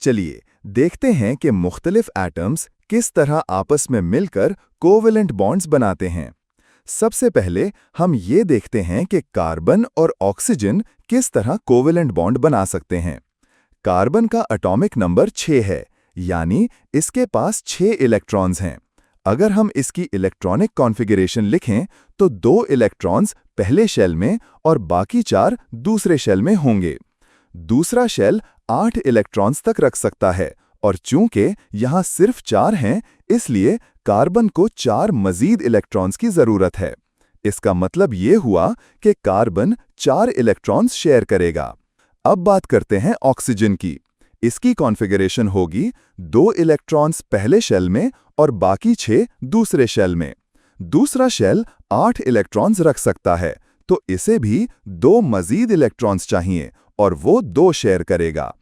चलिए देखते हैं कि मुख्तलिफ एटम्स किस तरह आपस में मिलकर कोवेलेंट बॉन्ड्स बनाते हैं। सबसे पहले हम ये देखते हैं कि कार्बन और ऑक्सीजन किस तरह कोवेलेंट बॉन्ड बना सकते हैं। कार्बन का एटॉमिक नंबर 6 है, यानी इसके पास 6 इलेक्ट्रॉन्स हैं। अगर हम इसकी इलेक्ट्रॉनिक कॉन्फ़िगरेशन लिखें तो 2 इलेक्ट्रॉन्स पहले शेल में और बाकी 4 दूसरे शेल में होंगे। दूसरा शेल 8 इलेक्ट्रॉन्स तक रख सकता है और चूंकि यहाँ सिर्फ 4 हैं, इसलिए कार्बन को 4 मजीद इलेक्ट्रॉन्स की ज़रूरत है। इसका मतलब ये हुआ कि कार्बन 4 इलेक्ट्रॉन्स शेयर करेगा। अब बात करते हैं ऑक्सीजन की। इसकी कॉन्फ़िगरेशन होगी 2 इलेक्ट्रॉन्स पहले शेल में और बाकी 6 दूसरे शेल में। दूसरा शेल 8 इलेक्ट्रॉन्स रख सकता है, तो इसे भी 2 मजीद इलेक्ट्रॉन्स चाहिए और वो 2 शेयर करेगा।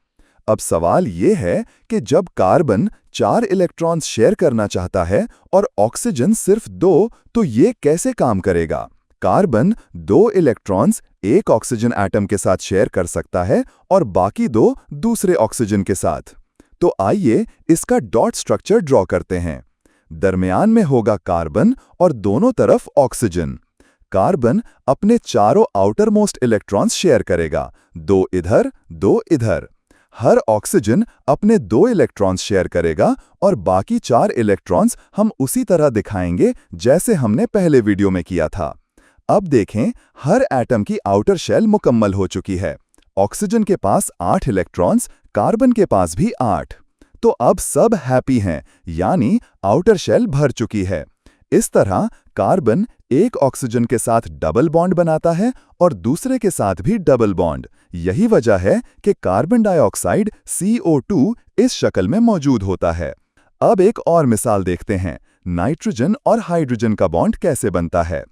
अब सवाल ये है कि जब कार्बन 4 इलेक्ट्रॉन्स शेयर करना चाहता है और ऑक्सीजन सिर्फ 2, तो ये कैसे काम करेगा? कार्बन 2 इलेक्ट्रॉन्स एक ऑक्सीजन एटम के साथ शेयर कर सकता है और बाकी 2 दूसरे ऑक्सीजन के साथ। तो आइए इसका डॉट स्ट्रक्चर ड्रॉ करते हैं। दरमियान में होगा कार्बन और दोनों तरफ ऑक्सीजन। कार्बन अपने चारों आउटर मोस्ट इलेक्ट्रॉन्स शेयर करेगा, 2 इधर 2 इधर। हर ऑक्सीजन अपने 2 इलेक्ट्रॉन्स शेयर करेगा और बाकी 4 इलेक्ट्रॉन्स हम उसी तरह दिखाएंगे जैसे हमने पहले वीडियो में किया था। अब देखें, हर एटम की आउटर शेल मुकम्मल हो चुकी है। ऑक्सीजन के पास 8 इलेक्ट्रॉन्स, कार्बन के पास भी 8। तो अब सब हैप्पी हैं, यानी आउटर शेल भर चुकी है। इस तरह कार्बन एक ऑक्सीजन के साथ डबल बॉन्ड बनाता है और दूसरे के साथ भी डबल बॉन्ड। यही वजह है कि कार्बन डाइऑक्साइड CO2 इस शक्ल में मौजूद होता है। अब एक और मिसाल देखते हैं, नाइट्रोजन और हाइड्रोजन का बॉन्ड कैसे बनता है।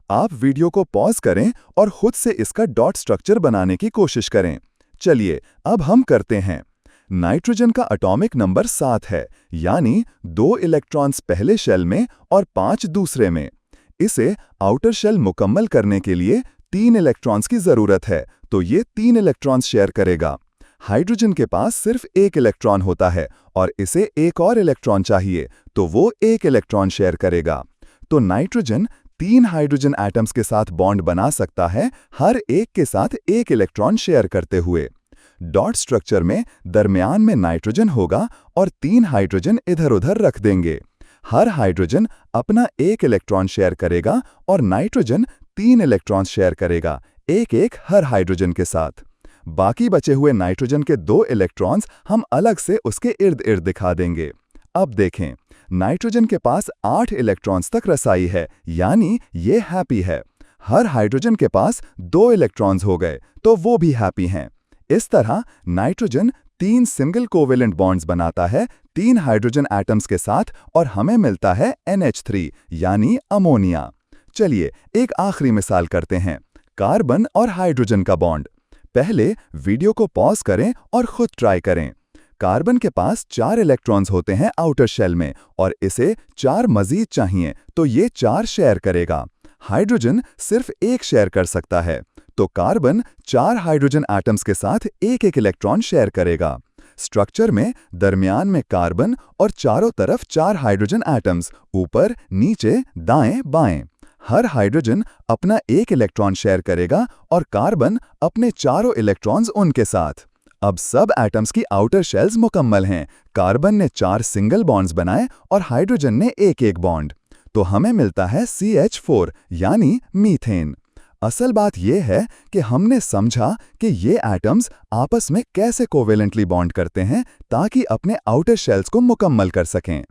आप वीडियो को पॉज करें और खुद से इसका डॉट स्ट्रक्चर बनाने की कोशिश करें। चलिए अब हम करते हैं। नाइट्रोजन का एटॉमिक नंबर 7 है, यानी 2 इलेक्ट्रॉन्स पहले शेल में और 5 दूसरे में। इसे आउटर शेल मुकम्मल करने के लिए 3 इलेक्ट्रॉन्स की ज़रूरत है, तो ये 3 इलेक्ट्रॉन्स शेयर करेगा। हाइड्रोजन के पास सिर्फ 1 इलेक्ट्रॉन होता है और इसे एक और इलेक्ट्रॉन चाहिए, तो वो 1 इलेक्ट्रॉन शेयर करेगा। तो नाइट्रोजन 3 हाइड्रोजन एटम्स के साथ बॉन्ड बना सकता है, हर एक के साथ 1 इलेक्ट्रॉन शेयर करते हुए। डॉट स्ट्रक्चर में दरमियान में नाइट्रोजन होगा और 3 हाइड्रोजन इधर-उधर रख देंगे। हर हाइड्रोजन अपना 1 इलेक्ट्रॉन शेयर करेगा और नाइट्रोजन 3 इलेक्ट्रॉन शेयर करेगा, एक-एक हर हाइड्रोजन के साथ। बाकी बचे हुए नाइट्रोजन के 2 इलेक्ट्रॉन्स हम अलग से उसके इर्द-गिर्द दिखा देंगे। अब देखें, नाइट्रोजन के पास 8 इलेक्ट्रॉन्स तक रसाई है, यानी ये हैप्पी है। हर हाइड्रोजन के पास 2 इलेक्ट्रॉन्स हो गए, तो वो भी हैप्पी हैं। इस तरह नाइट्रोजन 3 सिंगल कोवेलेंट बॉन्ड्स बनाता है 3 हाइड्रोजन एटम्स के साथ और हमें मिलता है NH3, यानी अमोनिया। चलिए एक आखिरी मिसाल करते हैं, कार्बन और हाइड्रोजन का बॉन्ड। पहले वीडियो को पॉज करें और खुद ट्राई करें। कार्बन के पास 4 इलेक्ट्रॉन्स होते हैं आउटर शेल में और इसे 4 मजीद चाहिए, तो ये 4 शेयर करेगा। हाइड्रोजन सिर्फ 1 शेयर कर सकता है, तो कार्बन 4 हाइड्रोजन एटम्स के साथ 1-1 इलेक्ट्रॉन शेयर करेगा। स्ट्रक्चर में दरमियान में कार्बन और चारों तरफ 4 हाइड्रोजन एटम्स, ऊपर नीचे दाएं बाएं। हर हाइड्रोजन अपना 1 इलेक्ट्रॉन शेयर करेगा और कार्बन अपने चारों इलेक्ट्रॉन्स उनके साथ। अब सब एटम्स की आउटर शेल्स मुकम्मल हैं। कार्बन ने 4 सिंगल बॉन्ड्स बनाए और हाइड्रोजन ने 1-1 बॉन्ड, तो हमें मिलता है CH4, यानी मीथेन। असल बात यह है कि हमने समझा कि ये एटम्स आपस में कैसे कोवेलेंटली बॉन्ड करते हैं ताकि अपने आउटर शेल्स को मुकम्मल कर सकें।